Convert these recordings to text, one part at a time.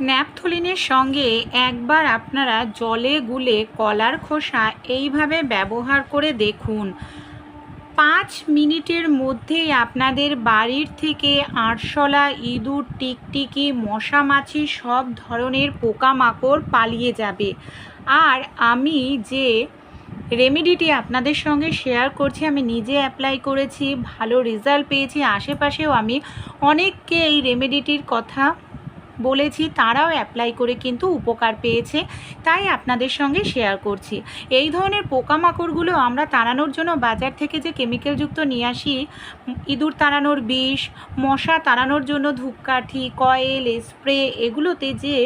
ন্যাপথলিনের সঙ্গে একবার আপনারা জলে গুলে কলার খোসা এইভাবে ব্যবহার করে দেখুন। 5 মিনিটের মধ্যেই আপনাদের বাড়ির থেকে আরশোলা, ইঁদুর, টিকটিকি, মশা মাছি সব ধরনের পোকামাকড় পালিয়ে যাবে। আর আমি যে রেমেডিটি আপনাদের সঙ্গে শেয়ার করছি, আমি নিজে অ্যাপ্লাই করেছি, ভালো রেজাল্ট পেয়েছি। আশেপাশেও আমি অনেককে এই রেমেডিটির কথা বলেছি, তারাও অ্যাপ্লাই করে কিন্তু উপকার পেয়েছে, তাই আপনাদের সঙ্গে শেয়ার করছি। এই ধরনের পোকামাকড়গুলো আমরা তাড়ানোর জন্য বাজার থেকে যে কেমিক্যালযুক্ত নিয়ে আসি, ইঁদুর তাড়ানোর বিষ, মশা তাড়ানোর জন্য ধূপকাঠি, কয়েল, স্প্রে, এগুলোতে যে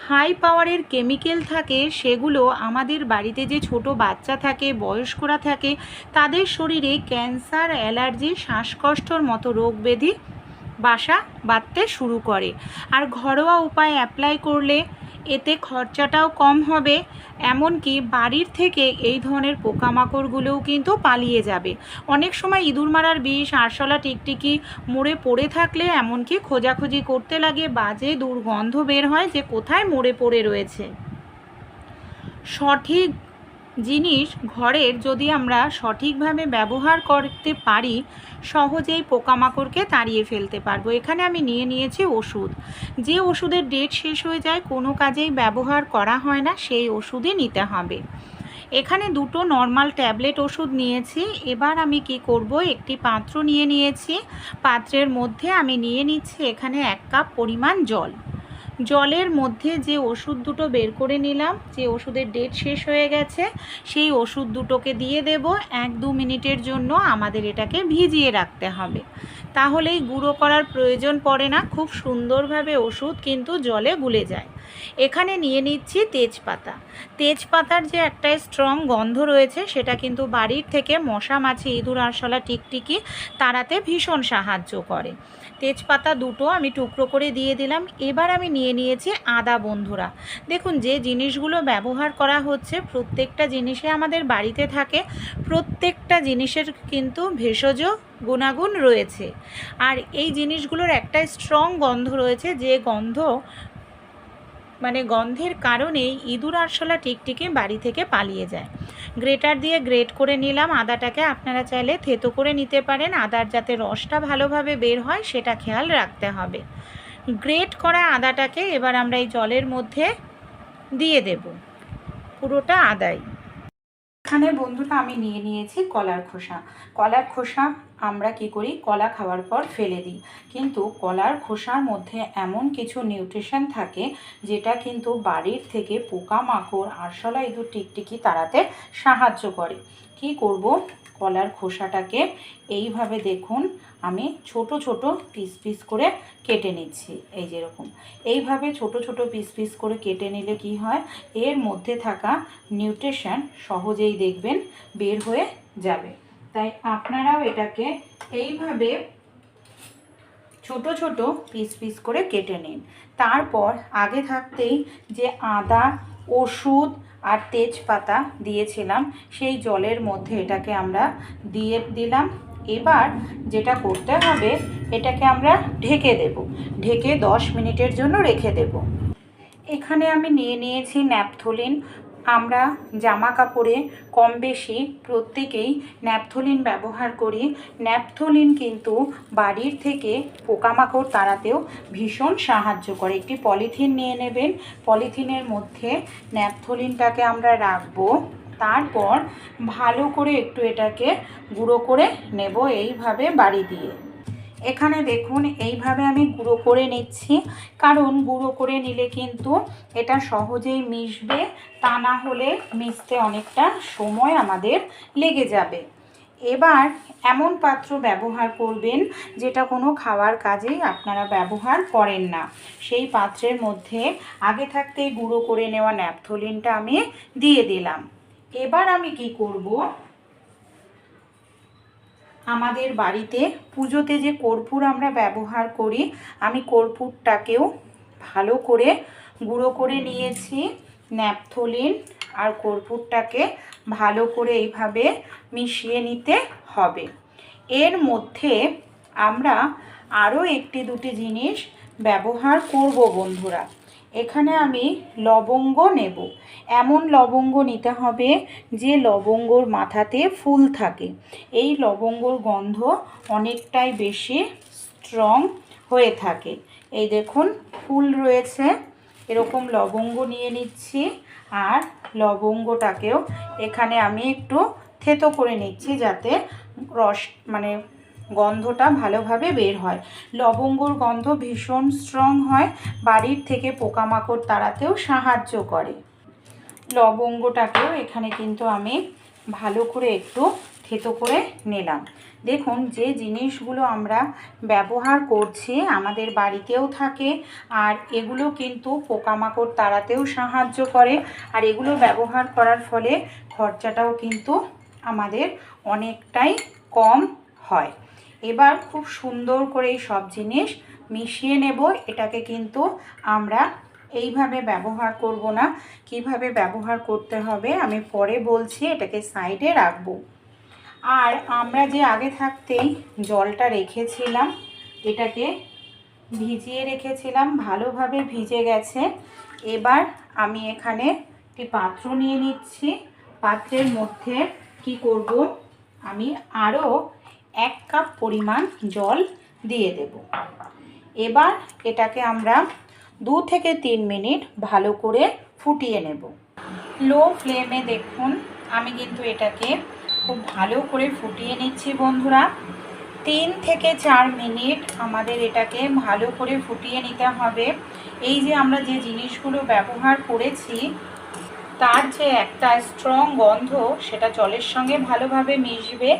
হাই পাওয়ারের কেমিক্যাল থাকে, সেগুলো আমাদের বাড়িতে যে ছোট বাচ্চা থাকে, বয়স্করা থাকে, তাদের শরীরে ক্যান্সার, অ্যালার্জি, শ্বাসকষ্টর মতো রোগ ব্যাধি বাসা বাঁধতে শুরু করে। আর ঘরোয়া উপায় অ্যাপ্লাই করলে এতে খরচাটাও কম হবে, এমনকি বাড়ির থেকে এই ধরনের পোকামাকড়গুলোও কিন্তু পালিয়ে যাবে। অনেক সময় ইঁদুর মারার বিষ, আরশোলা, টিকটিকি মরে পড়ে থাকলে এমনকি খোঁজাখুঁজি করতে লাগে, বাজে দুর্গন্ধ বের হয় যে কোথায় মরে পড়ে রয়েছে। সঠিক জিনিস ঘরের যদি আমরা সঠিকভাবে ব্যবহার করতে পারি, সহজেই পোকামাকড়কে তাড়িয়ে ফেলতে পারবো। এখানে আমি নিয়েছি ওষুধ। যে ওষুধের ডেট শেষ হয়ে যায়, কোনো কাজেই ব্যবহার করা হয় না, সেই ওষুধই নিতে হবে। এখানে 2টো নর্মাল ট্যাবলেট ওষুধ নিয়েছি। এবার আমি কি করব, একটি পাত্র নিয়েছি। পাত্রের মধ্যে আমি নিচ্ছি এখানে 1 কাপ পরিমাণ জল। জলের মধ্যে যে ওষুধ দুটো বের করে নিলাম, যে ওষুধের ডেট শেষ হয়ে গেছে, সেই ওষুধ দুটোকে দিয়ে দেব। 1-2 মিনিটের জন্য আমাদের এটাকে ভিজিয়ে রাখতে হবে, তাহলেই গুঁড়ো করার প্রয়োজন পড়ে না, খুব সুন্দরভাবে ওষুধ কিন্তু জলে গুলে যায়। এখানে নিচ্ছি তেজপাতা। তেজপাতার যে একটা স্ট্রং গন্ধ রয়েছে, সেটা কিন্তু বাড়ির থেকে মশা মাছি, ইঁদুর, আরশোলা, টিকটিকি তাড়াতে ভীষণ সাহায্য করে। তেজপাতা 2টো আমি টুকরো করে দিয়ে দিলাম। এবার আমি নিয়েছি আদা। বন্ধুরা দেখুন, যে জিনিসগুলো ব্যবহার করা হচ্ছে, প্রত্যেকটা জিনিসে আমাদের বাড়িতে থাকে, প্রত্যেকটা জিনিসের কিন্তু ভেষজ গুণাগুণ রয়েছে। আর এই জিনিসগুলোর একটা স্ট্রং গন্ধ রয়েছে, যে গন্ধের কারণেই ইঁদুর, আরশোলা, টিকটিকি বাড়ি থেকে পালিয়ে যায়। গ্রেটার দিয়ে গ্রেট করে নিলাম আদাটাকে। আপনারা চাইলে থেতো করে নিতে পারেন, আদার যাতে রসটা ভালোভাবে বের হয় সেটা খেয়াল রাখতে হবে। গ্রেট করা আদাটাকে এবার আমরা এই জলের মধ্যে দিয়ে দেব, পুরোটা আদাই। এখানে বন্ধুরা আমি নিয়েছি কলার খোসা। কলার খোসা আমরা কি করি, কলা খাওয়ার পর ফেলে দিই, কিন্তু কলার খোসার মধ্যে এমন কিছু নিউট্রিশন থাকে যেটা কিন্তু বাড়ির থেকে পোকামাকড়, আরশোলা, ইঁদুর, টিকটিকি তাড়াতে সাহায্য করে। কি করব, কলার খোসাটাকে এইভাবে দেখুন আমি ছোট ছোট পিস করে কেটে নিচ্ছি। এই যেরকম এইভাবে ছোট ছোট পিস করে কেটে নিলে কি হয়, এর মধ্যে থাকা নিউট্রিশন সহজেই দেখবেন বের হয়ে যাবে। তাই আপনারাও এটাকে এইভাবে ছোট ছোট পিস করে কেটে নিন। তারপর আগে থাকতেই যে আদা, ওষুধ আর তেজপাতা দিয়েছিলাম, সেই জলের মধ্যে এটাকে আমরা দিয়ে দিলাম। এবার যেটা করতে হবে, এটাকে আমরা ঢেকে দেব। ঢেকে 10 মিনিটের জন্য রেখে দেব। এখানে আমি নিয়েছি ন্যাপথলিন। আমরা জামা কাপড়ে কম বেশি প্রত্যেকেই ন্যাপথলিন ব্যবহার করি। ন্যাপথলিন কিন্তু বাড়ির থেকে পোকামাকড় তাড়াতেও ভীষণ সাহায্য করে। একটি পলিথিন নিয়ে নেবেন, পলিথিনের মধ্যে ন্যাপথলিনটাকে আমরা রাখবো। তারপর ভালো করে একটু এটাকে গুঁড়ো করে নেব এইভাবে বাড়ি দিয়ে। এখানে দেখুন এইভাবে আমি গুঁড়ো করে নিচ্ছি, কারণ গুঁড়ো করে নিলে কিন্তু এটা সহজেই মিশবে, তা না হলে মিশতে অনেকটা সময় আমাদের লেগে যাবে। এবার এমন পাত্র ব্যবহার করবেন যেটা কোনো খাওয়ার কাজেই আপনারা ব্যবহার করেন না। সেই পাত্রের মধ্যে আগে থাকতেই গুঁড়ো করে নেওয়া ন্যাপথলিনটা আমি দিয়ে দিলাম। এবার আমি কি করব, আমাদের বাড়িতে পুজোতে যে কর্পূর আমরা ব্যবহার করি, আমি কর্পূরটাকেও ভালো করে গুঁড়ো করে নিয়েছি। ন্যাপথলিন আর কর্পূরটাকে ভালো করে এইভাবে মিশিয়ে নিতে হবে। এর মধ্যে আমরা আরও 1-2টি জিনিস ব্যবহার করব বন্ধুরা। এখানে আমি লবঙ্গ নেব। এমন লবঙ্গ নিতে হবে যে লবঙ্গর মাথাতে ফুল থাকে। এই লবঙ্গর গন্ধ অনেকটাই বেশি স্ট্রং হয়ে থাকে। এই দেখুন ফুল রয়েছে, এরকম লবঙ্গ নিয়ে নিচ্ছি। আর লবঙ্গটাকেও এখানে আমি একটু থেতো করে নিচ্ছি যাতে রস মানে গন্ধটা ভালোভাবে বের হয়। লবঙ্গর গন্ধ ভীষণ স্ট্রং হয়, বাড়ির থেকে পোকামাকড় তাড়াতেও সাহায্য করে। লবঙ্গটাকেও এখানে কিন্তু আমি ভালো করে একটু থেতো করে নিলাম। দেখুন যে জিনিসগুলো আমরা ব্যবহার করছি আমাদের বাড়িতেও থাকে, আর এগুলো কিন্তু পোকামাকড় তাড়াতেও সাহায্য করে, আর এগুলো ব্যবহার করার ফলে খরচাটাও কিন্তু আমাদের অনেকটাই কম হয়। এবার খুব সুন্দর করে এই সব জিনিস মিশিয়ে নেব। এটাকে কিন্তু আমরা এইভাবে ব্যবহার করব না, কিভাবে ব্যবহার করতে হবে আমি পরে বলছি, এটাকে সাইডে রাখবো। আর আমরা যে আগে থাকতেই জলটা রেখেছিলাম, এটাকে ভিজিয়ে রেখেছিলাম, ভালোভাবে ভিজে গেছে। এবার আমি এখানে একটি পাত্র নিয়ে নিচ্ছি। পাত্রের মধ্যে কি করব, আমি আরও 1 কাপ পরিমাণ জল দিয়ে দেব। এবার এটাকে আমরা 2 থেকে 3 মিনিট ভালো করে ফুটিয়ে নেব। লো ফ্লেমে দেখুন আমি কিন্তু এটাকে খুব ভালো করে ফুটিয়ে নিচ্ছি বন্ধুরা। 3 থেকে 4 মিনিট আমাদের এটাকে ভালো করে ফুটিয়ে নিতে হবে। এই যে আমরা যে জিনিসগুলো ব্যবহার করেছি তার যে একটা স্ট্রং গন্ধ সেটা জলের সঙ্গে ভালোভাবে মিশবে।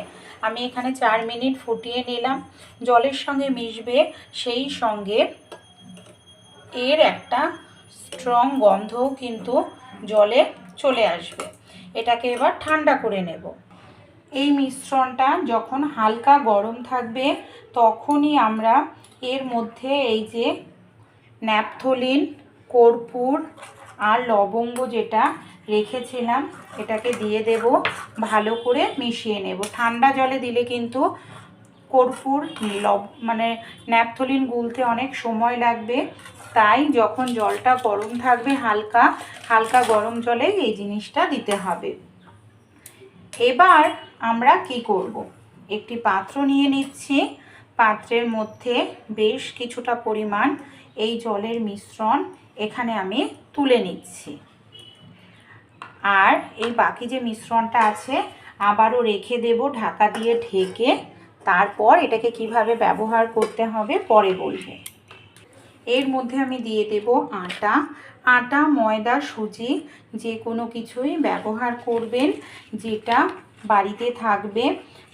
আমি এখানে 4 মিনিট ফুটিয়ে নিলাম, জলের সঙ্গে মিশবে, সেই সঙ্গে এর একটা স্ট্রং গন্ধও কিন্তু জলে চলে আসবে। এটাকে এবার ঠান্ডা করে নেব। এই মিশ্রণটা যখন হালকা গরম থাকবে তখনই আমরা এর মধ্যে এই যে ন্যাপথলিন, কর্পূর আর লবঙ্গ যেটা রেখেছিলাম এটাকে দিয়ে দেব, ভালো করে মিশিয়ে নেব। ঠান্ডা জলে দিলে কিন্তু কর্পূর মানে ন্যাপথলিন গুলতে অনেক সময় লাগবে, তাই যখন জলটা গরম থাকবে হালকা হালকা গরম জলে এই জিনিসটা দিতে হবে। এবার আমরা কি করব, একটি পাত্র নিয়ে নিচ্ছি। পাত্রের মধ্যে বেশ কিছুটা পরিমাণ এই জলের মিশ্রণ এখানে আমি তুলে নিচ্ছি। আর এই বাকি যে মিশ্রণটা আছে আবারও রেখে দেব ঢাকা দিয়ে ঢেকে। তারপর এটাকে কিভাবে ব্যবহার করতে হবে পরে বলবো। এর মধ্যে আমি দিয়ে দেব আটা, ময়দা, সুজি যে কোনো কিছুই ব্যবহার করবেন যেটা বাড়িতে থাকবে,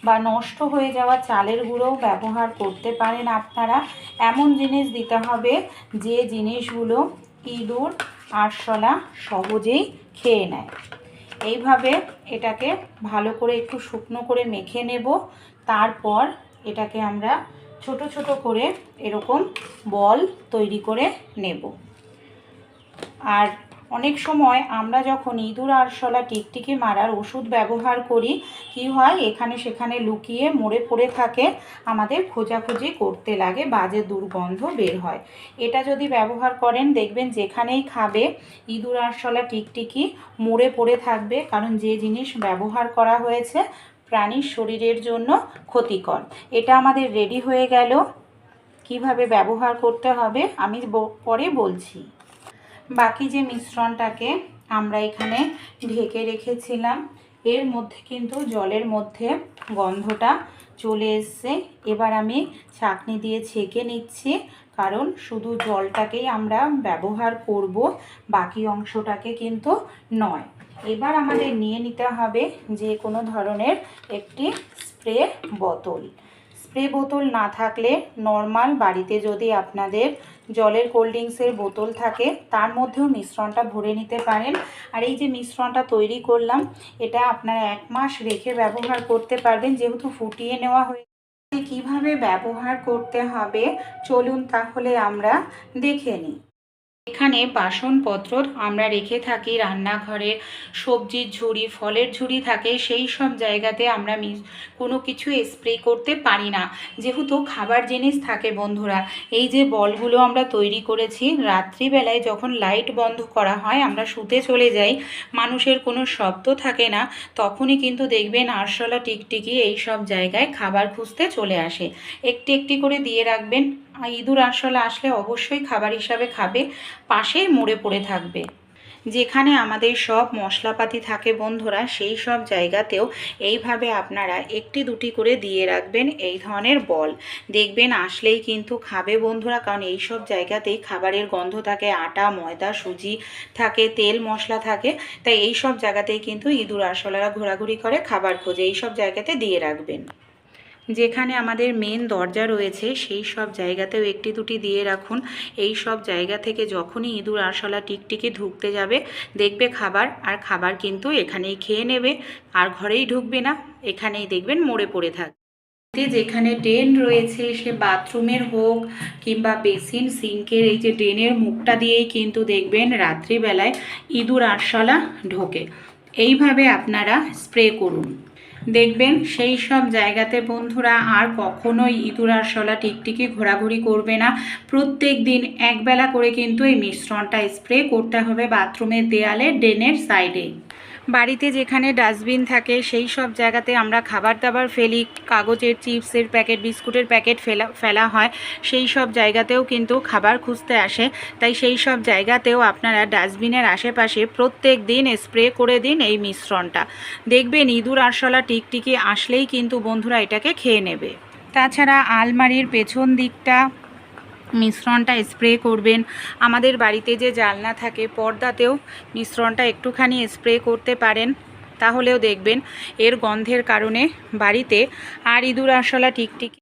বা নষ্ট হয়ে যাওয়া চালের গুঁড়োও ব্যবহার করতে পারেন আপনারা। এমন জিনিস দিতে হবে যে জিনিসগুলো ইঁদুর আরশোলা সহজেই খেয়ে নেয়। এইভাবে এটাকে ভালো করে একটু শুকনো করে মেখে নেব। তারপর এটাকে আমরা ছোট ছোট করে এরকম বল তৈরি করে নেব। আর অনেক সময় আমরা যখন ইঁদুর আরশোলা টিকটিকি মারার ওষুধ ব্যবহার করি কি হয়, এখানে সেখানে লুকিয়ে মরে পড়ে থাকে, আমাদের খোঁজাখুঁজি করতে লাগে, বাজে দুর্গন্ধ বের হয়। এটা যদি ব্যবহার করেন দেখবেন যেখানেই খাবে ইঁদুর আরশোলা টিকটিকি মরে পড়ে থাকবে, কারণ যে জিনিস ব্যবহার করা হয়েছে প্রাণীর শরীরের জন্য ক্ষতিকর। এটা আমাদের রেডি হয়ে গেল। কিভাবে ব্যবহার করতে হবে আমি পরে বলছি। বাকি যে মিশ্রণটাকে আমরা এখানে ঢেকে রেখেছিলাম এর মধ্যে কিন্তু জলের মধ্যে গন্ধটা চলে এসছে। এবার আমি ছাঁকনি দিয়ে ছেঁকে নিচ্ছি, কারণ শুধু জলটাকেই আমরা ব্যবহার করব, বাকি অংশটাকে কিন্তু নয়। এবার আমাদের নিয়ে নিতে হবে যে কোনো ধরনের একটি স্প্রে বোতল। স্প্রে বোতল না থাকলে নর্মাল বাড়িতে যদি আপনাদের জলের কোল্ড ড্রিঙ্কসের বোতল থাকে তার মধ্যেও মিশ্রণটা ভরে নিতে পারেন। আর এই যে মিশ্রণটা তৈরি করলাম এটা আপনারা 1 মাস রেখে ব্যবহার করতে পারবেন, যেহেতু ফুটিয়ে নেওয়া হয়ে। কিভাবে ব্যবহার করতে হবে চলুন তাহলে আমরা দেখে নিই। এখানে বাসনপত্র আমরা রেখে থাকি, রান্নাঘরে সবজির ঝুড়ি, ফলের ঝুড়ি থাকে, সেই সব জায়গাতে আমরা কোনো কিছু স্প্রে করতে পারি না, যেহেতু খাবার জিনিস থাকে। বন্ধুরা, এই যে বলগুলো আমরা তৈরি করেছি, রাত্রিবেলায় যখন লাইট বন্ধ করা হয়, আমরা শুতে চলে যাই, মানুষের কোনো শব্দ থাকে না, তখনই কিন্তু দেখবেন আরশোলা টিকটিকি এই সব জায়গায় খাবার খুঁজতে চলে আসে। একটি একটি করে দিয়ে রাখবেন, ইঁদুর আরশোলা আসলে অবশ্যই খাবার হিসাবে খাবে, পাশেই মরে পড়ে থাকবে। যেখানে আমাদের সব মশলাপাতি থাকে বন্ধুরা, সেই সব জায়গাতেও এইভাবে আপনারা একটি দুটি করে দিয়ে রাখবেন এই ধরনের বল। দেখবেন আসলেই কিন্তু খাবে বন্ধুরা, কারণ এই সব জায়গাতেই খাবারের গন্ধ থাকে, আটা, ময়দা, সুজি থাকে, তেল মশলা থাকে, তাই এই সব জায়গাতেই কিন্তু ইঁদুর আরশোলারা ঘোরাঘুরি করে, খাবার খোঁজে। এই সব জায়গাতে দিয়ে রাখবেন। যেখানে আমাদের মেন দরজা রয়েছে সেই সব জায়গাতেও একটি দুটি দিয়ে রাখুন। এই সব জায়গা থেকে যখনই ইঁদুর আরশোলা টিকটিকি ঢুকতে যাবে, দেখবে খাবার, আর খাবার কিন্তু এখানেই খেয়ে নেবে, আর ঘরেই ঢুকবে না, এখানেই দেখবেন মরে পড়ে থাকবে। যেখানে ড্রেন রয়েছে, সে বাথরুমের হোক কিংবা বেসিন সিঙ্কের, এই যে ড্রেনের মুখটা দিয়েই কিন্তু দেখবেন রাত্রিবেলায় ইঁদুর আরশোলা ঢোকে। এইভাবে আপনারা স্প্রে করুন, দেখবেন সেই সব জায়গাতে বন্ধুরা আর কখনোই ইঁদুর আরশোলা টিকটিকি ঘোরাঘুরি করবে না। প্রত্যেক দিন একবেলা করে কিন্তু এই মিশ্রণটা স্প্রে করতে হবে বাথরুমের দেয়ালে, ড্রেনের সাইডে। বাড়িতে যেখানে ডাস্টবিন থাকে সেই সব জায়গাতে আমরা খাবার দাবার ফেলি, কাগজের চিপসের প্যাকেট, বিস্কুটের প্যাকেট ফেলা হয়, সেই সব জায়গাতেও কিন্তু খাবার খুঁজতে আসে। তাই সেই সব জায়গাতেও আপনারা ডাস্টবিনের আশেপাশে প্রত্যেক দিন স্প্রে করে দিন এই মিশ্রণটা, দেখবেন ইঁদুর আরশোলা টিকটিকি আসলেই কিন্তু বন্ধুরা এটাকে খেয়ে নেবে। তাছাড়া আলমারির পেছন দিকটা মিশ্রণটা স্প্রে করবেন। আমাদের বাড়িতে যে জানলা থাকে, পর্দাতেও মিশ্রণটা একটুখানি স্প্রে করতে পারেন, তাহলেও দেখবেন এর গন্ধের কারণে বাড়িতে আর ইঁদুর আরশোলা টিকটিকি